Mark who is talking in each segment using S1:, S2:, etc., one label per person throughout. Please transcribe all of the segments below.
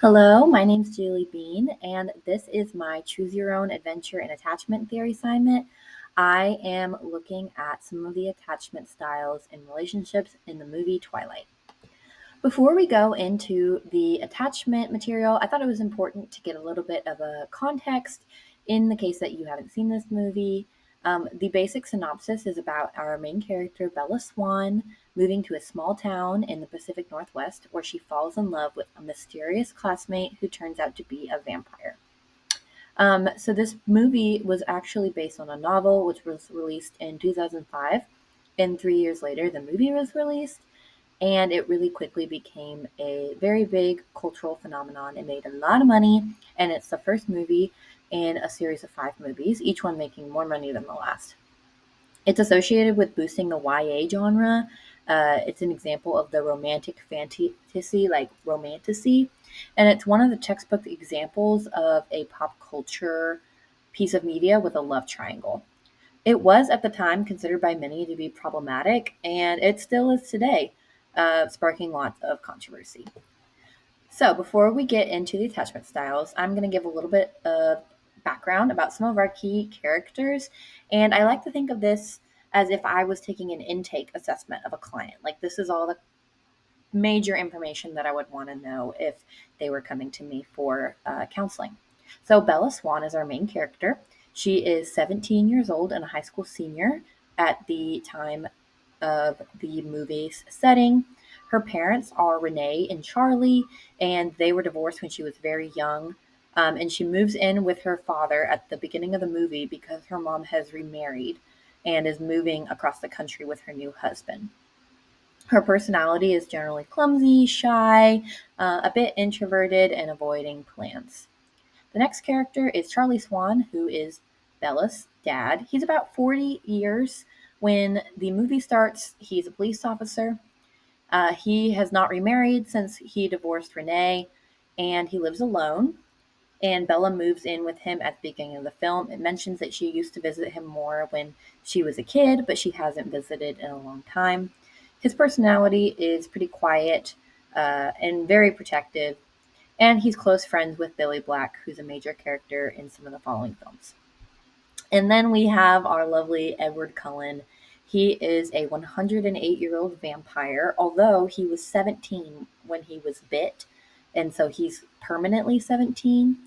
S1: Hello, my name's Julie Bean, and this is my Choose Your Own Adventure and Attachment Theory assignment. I am looking at some of the attachment styles in relationships in the movie Twilight. Before we go into the attachment material, I thought it was important to get a little bit of a context in the case that you haven't seen this movie. The basic synopsis is about our main character, Bella Swan, moving to a small town in the Pacific Northwest where she falls in love with a mysterious classmate who turns out to be a vampire. So, this movie was actually based on a novel which was released in 2005, and 3 years later, the movie was released and it really quickly became a very big cultural phenomenon. It made a lot of money, and it's the first movie in a series of five movies, each one making more money than the last. It's associated with boosting the YA genre. It's an example of the romantic fantasy, like romantasy, and it's one of the textbook examples of a pop culture piece of media with a love triangle. It was at the time considered by many to be problematic, and it still is today, sparking lots of controversy. So, before we get into the attachment styles, I'm going to give a little bit of background about some of our key characters. And I like to think of this as if I was taking an intake assessment of a client. Like, this is all the major information that I would want to know if they were coming to me for counseling. So, Bella Swan is our main character. She is 17 years old and a high school senior at the time of the movie's setting. Her parents are Renee and Charlie, and they were divorced when she was very young. And she moves in with her father at the beginning of the movie because her mom has remarried and is moving across the country with her new husband. Her personality is generally clumsy, shy, a bit introverted, and avoiding plants. The next character is Charlie Swan, who is Bella's dad. He's about 40 years. When the movie starts, he's a police officer. He has not remarried since he divorced Renee, and he lives alone. And Bella moves in with him at the beginning of the film. It mentions that she used to visit him more when she was a kid, but she hasn't visited in a long time. His personality is pretty quiet and very protective, and he's close friends with Billy Black, who's a major character in some of the following films. And then we have our lovely Edward Cullen. He is a 108-year-old vampire, although he was 17 when he was bit, and so he's permanently 17.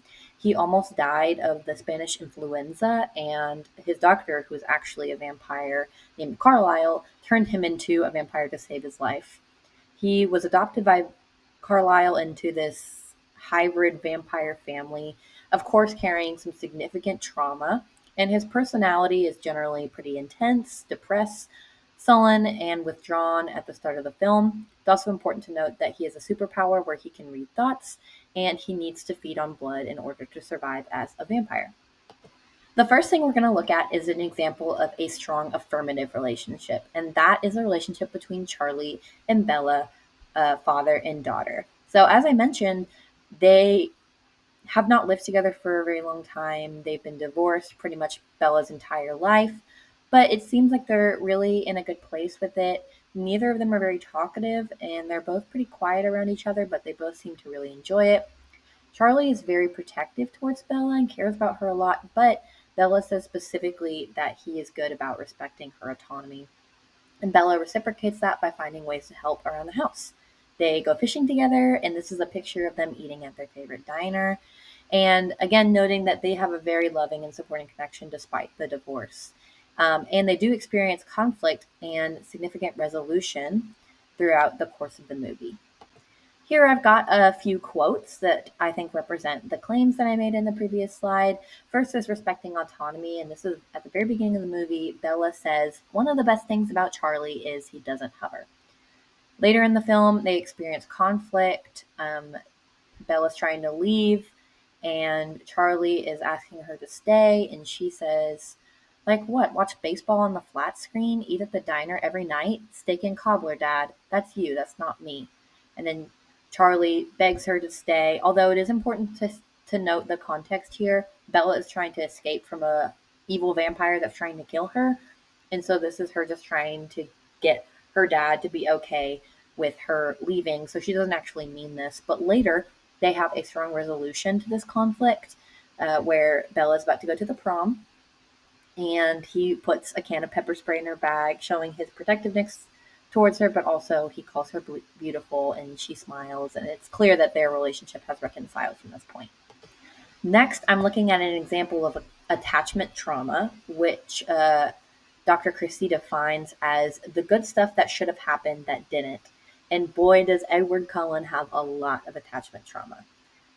S1: He almost died of the Spanish influenza, and his doctor, who was actually a vampire named Carlisle, turned him into a vampire to save his life. He was adopted by Carlisle into this hybrid vampire family, of course, carrying some significant trauma. And his personality is generally pretty intense, depressed, sullen, and withdrawn at the start of the film. It's also important to note that he has a superpower where he can read thoughts, and he needs to feed on blood in order to survive as a vampire. The first thing we're going to look at is an example of a strong affirmative relationship, and that is a relationship between Charlie and Bella, father and daughter. So, as I mentioned, they have not lived together for a very long time. They've been divorced pretty much Bella's entire life, but it seems like they're really in a good place with it. Neither of them are very talkative, and they're both pretty quiet around each other, but they both seem to really enjoy it. Charlie is very protective towards Bella and cares about her a lot, but Bella says specifically that he is good about respecting her autonomy. And Bella reciprocates that by finding ways to help around the house. They go fishing together, and this is a picture of them eating at their favorite diner. And again, noting that they have a very loving and supporting connection despite the divorce. And they do experience conflict and significant resolution throughout the course of the movie. Here I've got a few quotes that I think represent the claims that I made in the previous slide. First is respecting autonomy, and this is at the very beginning of the movie. Bella says, "One of the best things about Charlie is he doesn't hover." Later in the film, they experience conflict. Bella's trying to leave, and Charlie is asking her to stay, and she says, "Like what? Watch baseball on the flat screen? Eat at the diner every night? Steak and cobbler, Dad. That's you, that's not me." And then Charlie begs her to stay, although it is important to note the context here. Bella is trying to escape from a evil vampire that's trying to kill her, and so this is her just trying to get her dad to be okay with her leaving. So she doesn't actually mean this, but later they have a strong resolution to this conflict, where Bella's about to go to the prom, and he puts a can of pepper spray in her bag, showing his protectiveness towards her, but also he calls her beautiful, and she smiles, and it's clear that their relationship has reconciled from this point. Next, I'm looking at an example of attachment trauma, which Dr. Christie defines as the good stuff that should have happened that didn't. And boy, does Edward Cullen have a lot of attachment trauma.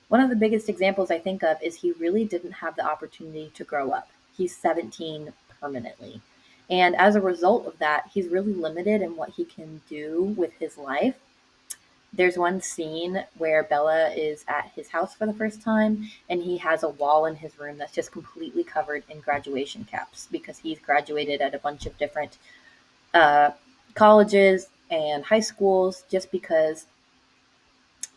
S1: One of the biggest examples I think of is he really didn't have the opportunity to grow up. He's 17 permanently. And as a result of that, he's really limited in what he can do with his life. There's one scene where Bella is at his house for the first time, and he has a wall in his room that's just completely covered in graduation caps because he's graduated at a bunch of different uh, colleges and high schools just because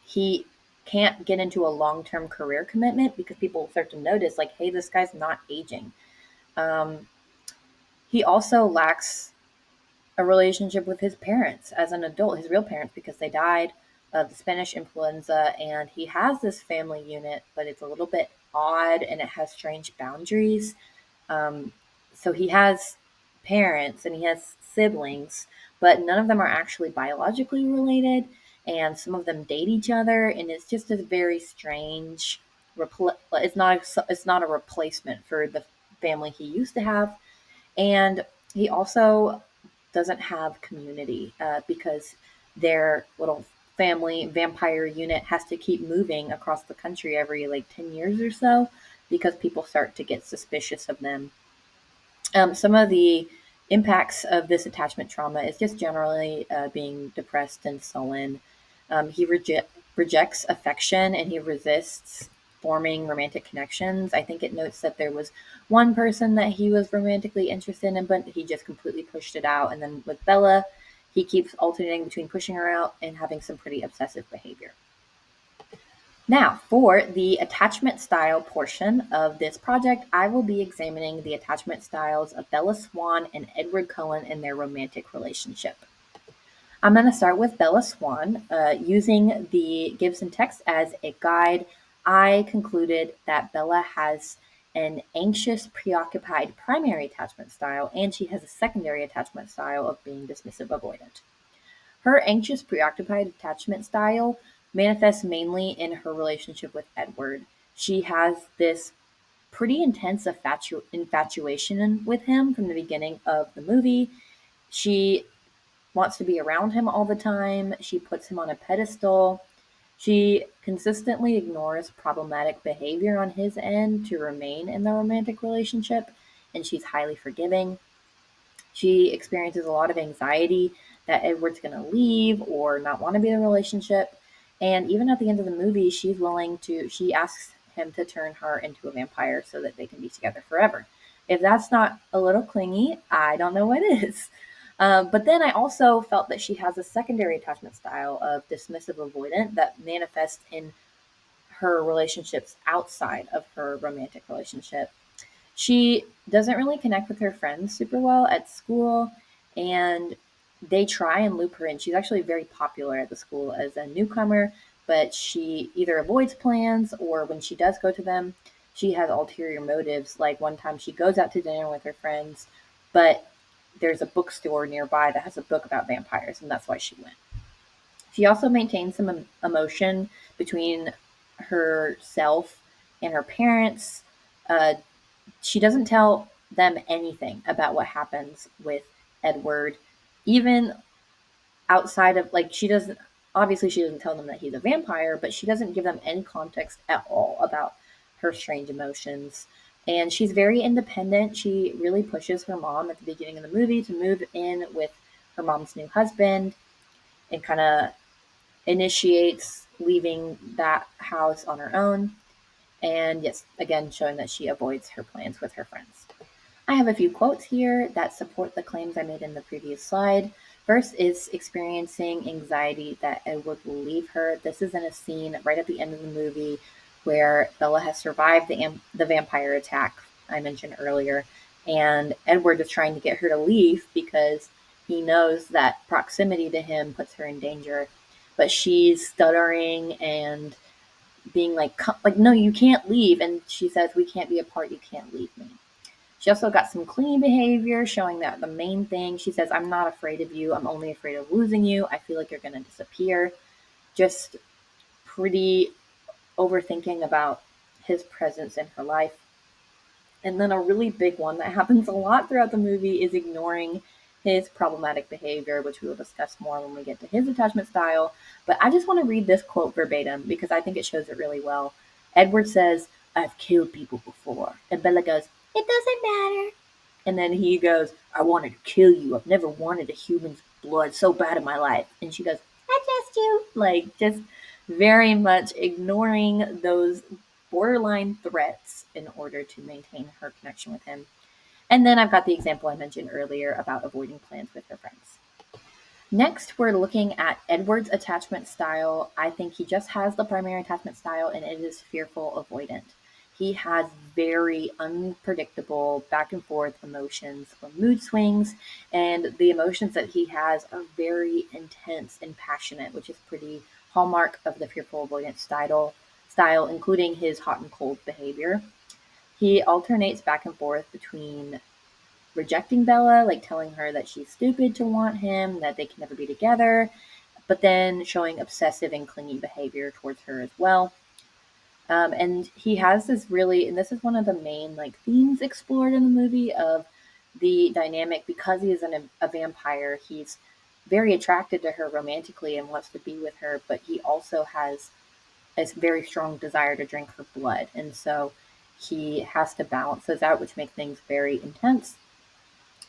S1: he can't get into a long-term career commitment because people start to notice, like, hey, this guy's not aging. Um, he also lacks a relationship with his parents as an adult, his real parents, because they died of the Spanish influenza. And he has this family unit, but it's a little bit odd and it has strange boundaries. Um, so he has parents and he has siblings, but none of them are actually biologically related. And some of them date each other, and it's just a very strange. It's not a replacement for the family he used to have, and he also doesn't have community because their little family vampire unit has to keep moving across the country every like 10 years or so because people start to get suspicious of them. Some of the impacts of this attachment trauma is just generally being depressed and sullen. He rejects affection and he resists forming romantic connections. I think it notes that there was one person that he was romantically interested in, but he just completely pushed it out. And then with Bella, he keeps alternating between pushing her out and having some pretty obsessive behavior. Now, for the attachment style portion of this project, I will be examining the attachment styles of Bella Swan and Edward Cullen in their romantic relationship. I'm going to start with Bella Swan. Using the Gibson text as a guide, I concluded that Bella has an anxious, preoccupied primary attachment style, and she has a secondary attachment style of being dismissive avoidant. Her anxious, preoccupied attachment style manifests mainly in her relationship with Edward. She has this pretty intense infatuation with him from the beginning of the movie. She wants to be around him all the time. She puts him on a pedestal. She consistently ignores problematic behavior on his end to remain in the romantic relationship, and she's highly forgiving. She experiences a lot of anxiety that Edward's going to leave or not want to be in a relationship. And even at the end of the movie, she asks him to turn her into a vampire so that they can be together forever. If that's not a little clingy, I don't know what is. But then I also felt that she has a secondary attachment style of dismissive avoidant that manifests in her relationships outside of her romantic relationship. She doesn't really connect with her friends super well at school, and they try and loop her in. She's actually very popular at the school as a newcomer, but she either avoids plans or when she does go to them, she has ulterior motives. Like one time she goes out to dinner with her friends, but there's a bookstore nearby that has a book about vampires, and that's why she went. She also maintains some emotion between herself and her parents. Uh, she doesn't tell them anything about what happens with Edward, even outside of like she doesn't tell them that he's a vampire, but she doesn't give them any context at all about her strange emotions. And she's very independent. She really pushes her mom at the beginning of the movie to move in with her mom's new husband and kind of initiates leaving that house on her own. And yes, again, showing that she avoids her plans with her friends. I have a few quotes here that support the claims I made in the previous slide. First is experiencing anxiety that Edward will leave her. This is in a scene right at the end of the movie where Bella has survived the vampire attack I mentioned earlier, and Edward is trying to get her to leave because he knows that proximity to him puts her in danger. But she's stuttering and being like, no, you can't leave. And she says, we can't be apart. You can't leave me. She also got some clingy behavior, showing that the main thing, she says, I'm not afraid of you. I'm only afraid of losing you. I feel like you're going to disappear. Just pretty overthinking about his presence in her life. And then a really big one that happens a lot throughout the movie is ignoring his problematic behavior, which we will discuss more when we get to his attachment style. But I just want to read this quote verbatim because I think it shows it really well. Edward says, I've killed people before. And Bella goes, it doesn't matter. And then he goes, I wanted to kill you. I've never wanted a human's blood so bad in my life. And she goes, I just do. Like, just very much ignoring those borderline threats in order to maintain her connection with him. And then I've got the example I mentioned earlier about avoiding plans with her friends. Next, we're looking at Edward's attachment style. I think he just has the primary attachment style, and it is fearful avoidant. He has very unpredictable back and forth emotions or mood swings, and the emotions that he has are very intense and passionate, which is pretty hallmark of the fearful avoidant style, including his hot and cold behavior. He alternates back and forth between rejecting Bella, like telling her that she's stupid to want him, that they can never be together, but then showing obsessive and clingy behavior towards her as well. And he has this really, and this is one of the main like themes explored in the movie of the dynamic because he is a vampire. He's very attracted to her romantically and wants to be with her, but he also has a very strong desire to drink her blood, and so he has to balance those out, which make things very intense.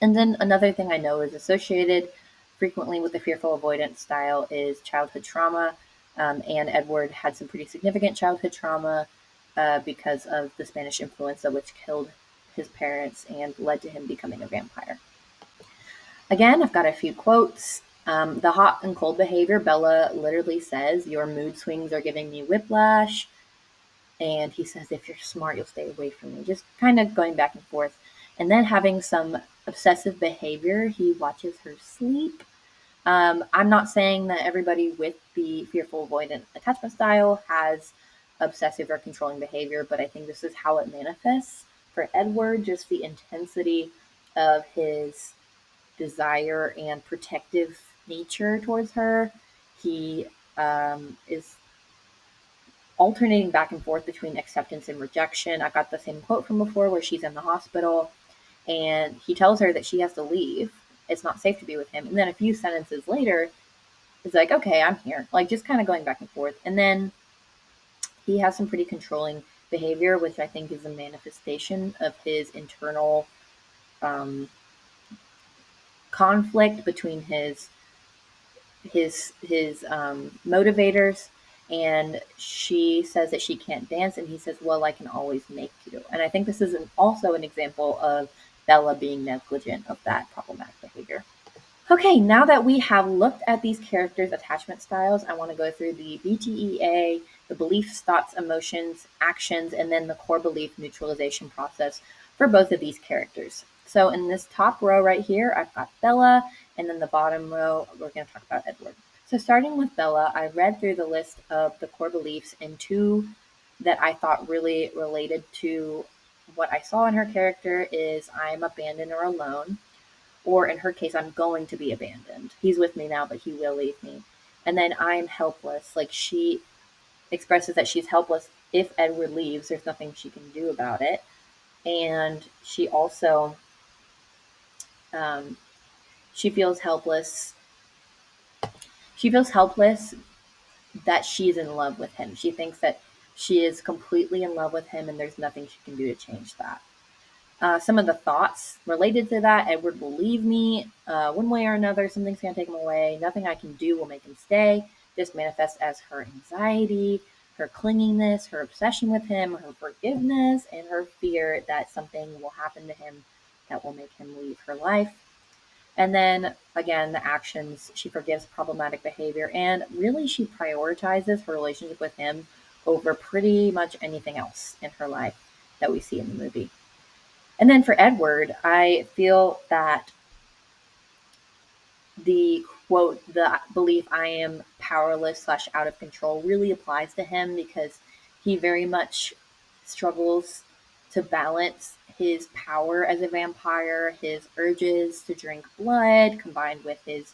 S1: And then another thing I know is associated frequently with the fearful avoidance style is childhood trauma. And Edward had some pretty significant childhood trauma because of the Spanish influenza, which killed his parents and led to him becoming a vampire. Again, I've got a few quotes. The hot and cold behavior, Bella literally says, your mood swings are giving me whiplash. And he says, if you're smart, you'll stay away from me. Just kind of going back and forth. And then having some obsessive behavior. He watches her sleep. I'm not saying that everybody with the fearful avoidant attachment style has obsessive or controlling behavior, but I think this is how it manifests. For Edward, just the intensity of his desire and protective nature towards her. He is alternating back and forth between acceptance and rejection. I got the same quote from before where she's in the hospital and he tells her that she has to leave. It's not safe to be with him. And then a few sentences later, it's like, okay, I'm here. Like just kind of going back and forth. And then he has some pretty controlling behavior, which I think is a manifestation of his internal um, conflict between his motivators. And she says that she can't dance, and he says, well, I can always make you. And I think this is also an example of Bella being negligent of that problematic behavior. Okay, now that we have looked at these characters' attachment styles, I want to go through the BTEA, the beliefs, thoughts, emotions, actions, and then the core belief neutralization process for both of these characters. So in this top row right here, I've got Bella, and then the bottom row, we're going to talk about Edward. So starting with Bella, I read through the list of the core beliefs, and two that I thought really related to what I saw in her character is I'm abandoned or alone, or in her case, I'm going to be abandoned. He's with me now, but he will leave me. And then I'm helpless. Like she expresses that she's helpless if Edward leaves. There's nothing she can do about it. And she also um, she feels helpless. She feels helpless that she's in love with him. She thinks that she is completely in love with him, and there's nothing she can do to change that. Some of the thoughts related to that: Edward will leave me one way or another. Something's going to take him away. Nothing I can do will make him stay. This manifests as her anxiety, her clinginess, her obsession with him, her forgiveness, and her fear that something will happen to him that will make him leave her life. And then again, the actions: she forgives problematic behavior, and really she prioritizes her relationship with him over pretty much anything else in her life that we see in the movie. And then for Edward, I feel that the quote, the belief I am powerless slash out of control really applies to him because He very much struggles to balance his power as a vampire, his urges to drink blood, combined with his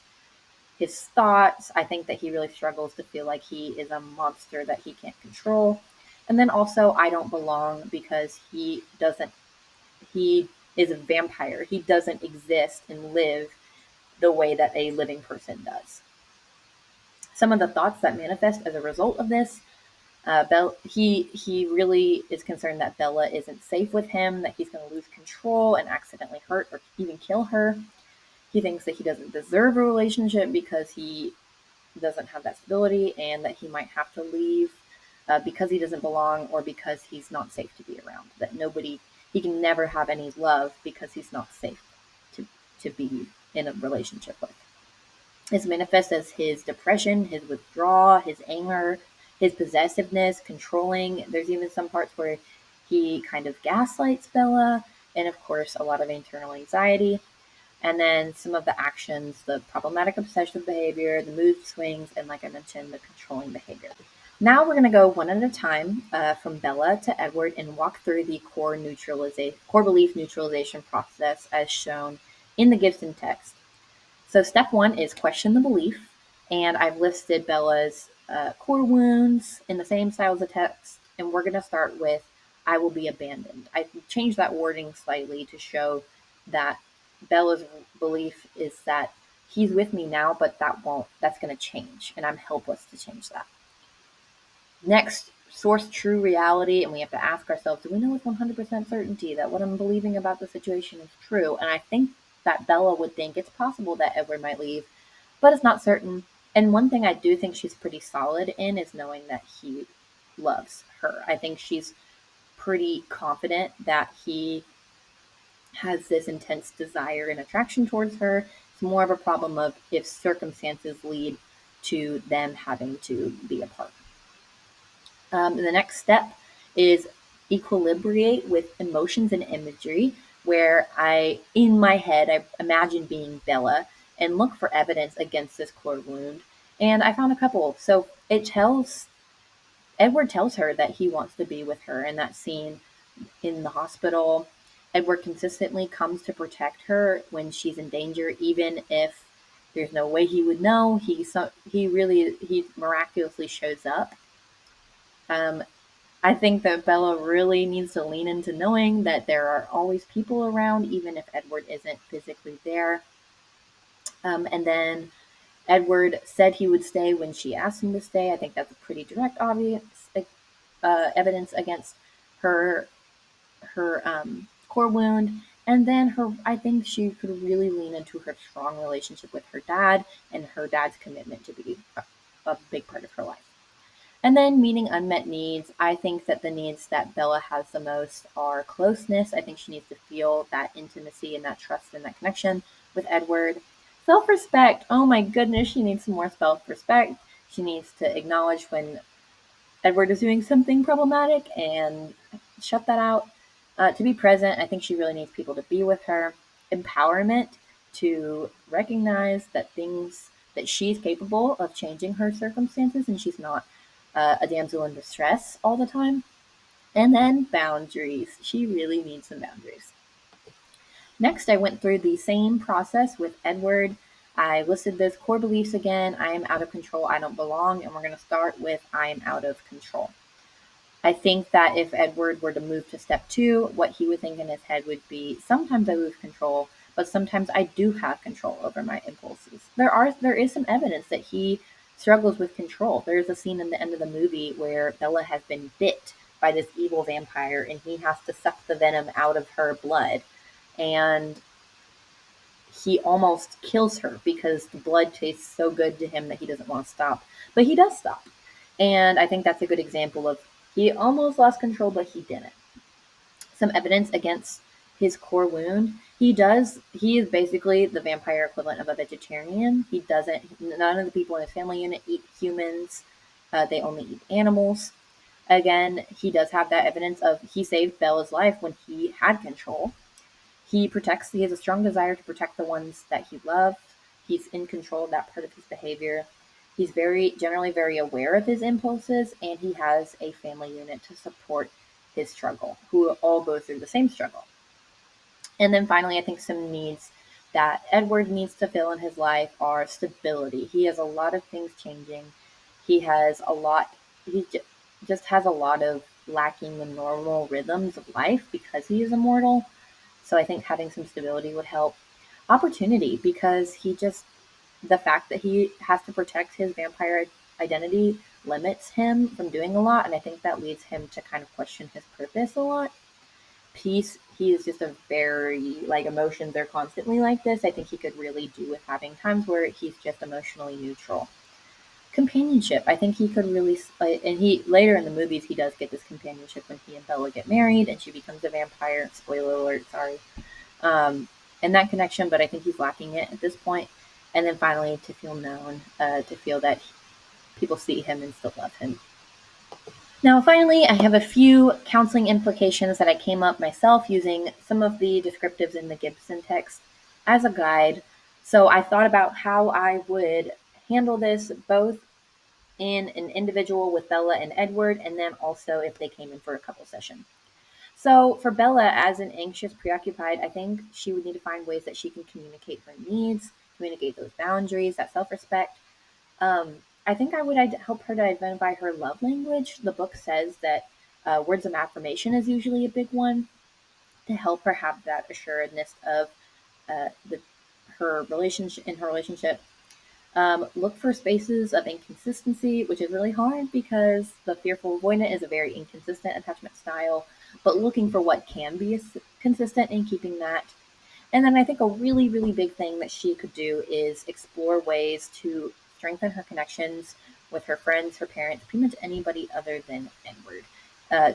S1: thoughts. I think that he really struggles to feel like he is a monster that he can't control. And then also, I don't belong because he is a vampire. He doesn't exist and live the way that a living person does. Some of the thoughts that manifest as a result of this, he really is concerned that Bella isn't safe with him, that he's going to lose control and accidentally hurt or even kill her. He thinks that he doesn't deserve a relationship because he doesn't have that stability, and that he might have to leave because he doesn't belong or because he's not safe to be around. That he can never have any love because he's not safe to, to be in a relationship with. It's manifest as his depression, his withdrawal, his anger, his possessiveness, controlling. There's even some parts where he kind of gaslights Bella, and of course, a lot of internal anxiety. And then some of the actions, the problematic obsessive behavior, the mood swings, and like I mentioned, the controlling behavior. Now we're going to go one at a time from Bella to Edward and walk through the core belief neutralization process as shown in the Gibson text. So step one is question the belief, and I've listed Bella's core wounds in the same style as the text, and we're going to start with I will be abandoned. I changed that wording slightly to show that Bella's belief is that he's with me now, but that's going to change, and I'm helpless to change that. Next, source true reality, and we have to ask ourselves, do we know with 100% certainty that what I'm believing about the situation is true? And I think that Bella would think it's possible that Edward might leave, but it's not certain. And one thing I do think she's pretty solid in is knowing that he loves her. I think she's pretty confident that he has this intense desire and attraction towards her. It's more of a problem of if circumstances lead to them having to be apart. The next step is equilibrate with emotions and imagery, where in my head, I imagine being Bella and look for evidence against this core wound. And I found a couple. So Edward tells her that he wants to be with her in that scene in the hospital. Edward consistently comes to protect her when she's in danger, even if there's no way he would know. He miraculously shows up. I think that Bella really needs to lean into knowing that there are always people around, even if Edward isn't physically there. And then Edward said he would stay when she asked him to stay. I think that's a pretty direct, obvious evidence against her core wound. And then I think she could really lean into her strong relationship with her dad and her dad's commitment to be a big part of her life. And then meeting unmet needs. I think that the needs that Bella has the most are closeness. I think she needs to feel that intimacy and that trust and that connection with Edward. Self-respect. Oh my goodness, she needs some more self-respect. She needs to acknowledge when Edward is doing something problematic and shut that out. To be present, I think she really needs people to be with her. Empowerment, to recognize that she's capable of changing her circumstances and she's not a damsel in distress all the time. And then boundaries. She really needs some boundaries. Next, I went through the same process with Edward. I listed those core beliefs again. I am out of control. I don't belong. And we're going to start with I am out of control. I think that if Edward were to move to step 2, what he would think in his head would be, sometimes I lose control, but sometimes I do have control over my impulses. There is some evidence that he struggles with control. There's a scene in the end of the movie where Bella has been bit by this evil vampire and he has to suck the venom out of her blood. And he almost kills her because the blood tastes so good to him that he doesn't want to stop. But he does stop. And I think that's a good example of he almost lost control, but he didn't. Some evidence against his core wound. He is basically the vampire equivalent of a vegetarian. None of the people in his family unit eat humans. They only eat animals. Again, he does have that evidence of he saved Bella's life when he had control. He has a strong desire to protect the ones that he loves. He's in control of that part of his behavior. He's generally very aware of his impulses, and he has a family unit to support his struggle, who all go through the same struggle. And then finally, I think some needs that Edward needs to fill in his life are stability. He has a lot of things changing. He has a lot, he just has a lot of lacking the normal rhythms of life because he is immortal. So I think having some stability would help. Opportunity, because the fact that he has to protect his vampire identity limits him from doing a lot. And I think that leads him to kind of question his purpose a lot. Peace, he is just a very, like, emotions are constantly like this. I think he could really do with having times where he's just emotionally neutral. Companionship, I think he could really, and he later in the movies he does get this companionship when he and Bella get married and she becomes a vampire. Spoiler alert, sorry. And that connection, but I think he's lacking it at this point. And then finally, to feel known, to feel that people see him and still love him. Now, finally, I have a few counseling implications that I came up myself using some of the descriptives in the Gibson text as a guide. So I thought about how I would handle this both in an individual with Bella and Edward, and then also if they came in for a couple session. So for Bella, as an anxious, preoccupied, I think she would need to find ways that she can communicate her needs, communicate those boundaries, that self-respect. I think I would help her to identify her love language. The book says that words of affirmation is usually a big one to help her have that assuredness of her relationship. Look for spaces of inconsistency, which is really hard because the fearful avoidant is a very inconsistent attachment style, but looking for what can be consistent and keeping that. And then I think a really, really big thing that she could do is explore ways to strengthen her connections with her friends, her parents, pretty much anybody other than Edward,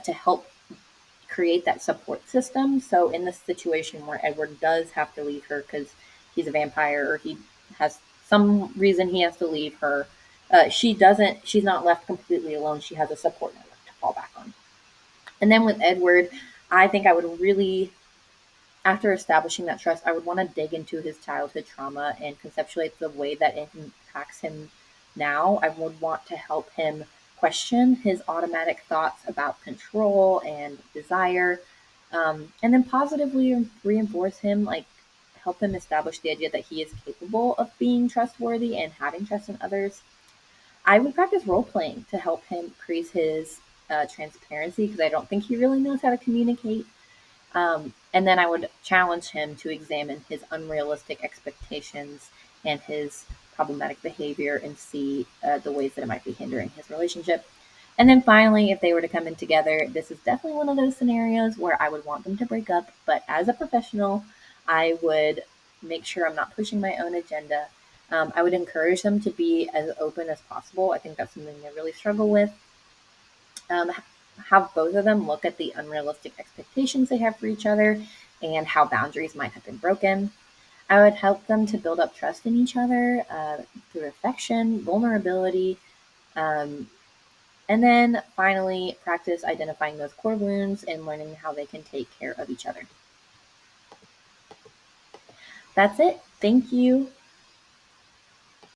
S1: to help create that support system. So in this situation where Edward does have to leave her because he's a vampire or he has some reason he has to leave her, she's not left completely alone. She has a support network to fall back on. And then with Edward, I think I would really, after establishing that trust, I would want to dig into his childhood trauma and conceptualize the way that it impacts him now. I would want to help him question his automatic thoughts about control and desire, and then positively reinforce him, like help him establish the idea that he is capable of being trustworthy and having trust in others. I would practice role playing to help him increase his transparency because I don't think he really knows how to communicate. And then I would challenge him to examine his unrealistic expectations and his problematic behavior and see the ways that it might be hindering his relationship. And then finally, if they were to come in together, this is definitely one of those scenarios where I would want them to break up. But as a professional, I would make sure I'm not pushing my own agenda. I would encourage them to be as open as possible. I think that's something they really struggle with. Um, have both of them look at the unrealistic expectations they have for each other and how boundaries might have been broken. I would help them to build up trust in each other through affection, vulnerability, um, and then finally practice identifying those core wounds and learning how they can take care of each other. That's it. Thank you.